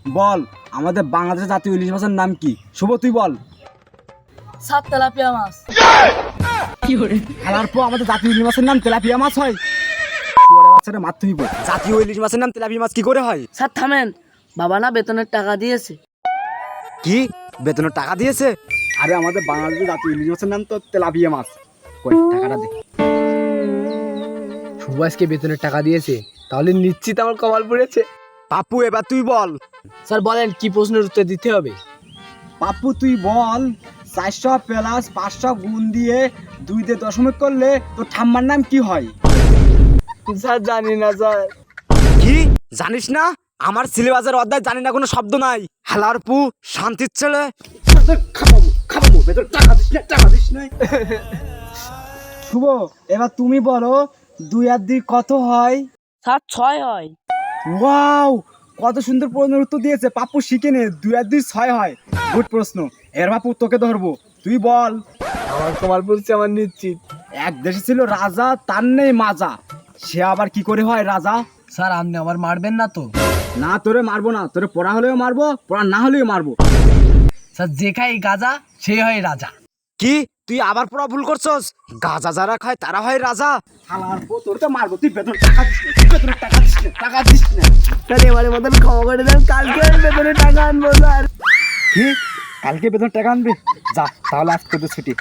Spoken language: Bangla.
বল আমাদের বাংলাদেশের জাতীয় ইলিশ মাছের নাম কি? শুভ তুই বল। সাত তেলাপিয়া মাছ। খেলার পর আমাদের জাতীয় ইলিশ মাছের নাম তেলাপিয়া মাছ হয়? শুয়োরের বাচ্চাটা মারতে হইব। জাতীয় ইলিশ মাছের নাম তেলাপিয়া মাছ কি করে হয়? স্যার থামেন, বাবা না বেতনের টাকা দিয়েছে। কি বেতনের টাকা দিয়েছে? আরে আমাদের বাংলাদেশের জাতীয় ইলিশ মাছের নাম তো তেলাপিয়া মাছ। কই টাকাটা দে। সুভাষকে বেতনের টাকা দিয়েছে, তাহলে নিশ্চিত আমার কপাল পড়েছে। পাপ্পু এবার তুই বল। স্যার বলেন কি প্রশ্নের উত্তর দিতে হবে? পাপ্পু তুই বল 400 প্লাস 500 গুণ দিয়ে 2 দিয়ে দশমিক করলে তোর ঠাম্মার নাম কি হয়? স্যার জানি না স্যার। কি জানিস না? আমার সিলেবাসের অধ্যায় জানি না কোনো শব্দ নাই। হালার পু শান্তির ছেলে। খাবো বেতন টাকা দিস না। শুভ এবার তুমি বলো 2 আর 2 কত হয়? স্যার 6 হয়। ওয়াও কত সুন্দর প্রশ্নের উত্তর দিয়েছে পাপ্পু। শিখে নে 2 আর 2 6 হয়। গুড প্রশ্ন। এর বাপু তোকে ধরবো, তুই বল। আমার কপাল পড়ছে আমার নিশ্চিত। এক দেশে ছিল রাজা, তার নেই মাজা, সে আবার কি করে হয় রাজা? স্যার আপনি আবার মারবেন না তো? না তোরে মারবো না, তোরে পড়া হলেও মারবো, পড়া না হলেও মারবো। স্যার যে খায় গাজা সে হয় রাজা। কি তুই আবার পড়া ভুল করছস? গাজা যারা খায় তারা হয় রাজা। হালার পো তোর তো মারবো। তুই বেতন টাকা দিস না, বেতনের টাকা দিস না, টাকা দিস না। স্যার এবারে মতন ক্ষমা করে দেন, কালকে আমি বেতনের টাকা আনবো স্যার। কি কালকে বেতন টাকা আনবি? যা তাহলে আজকে তো ছুটি।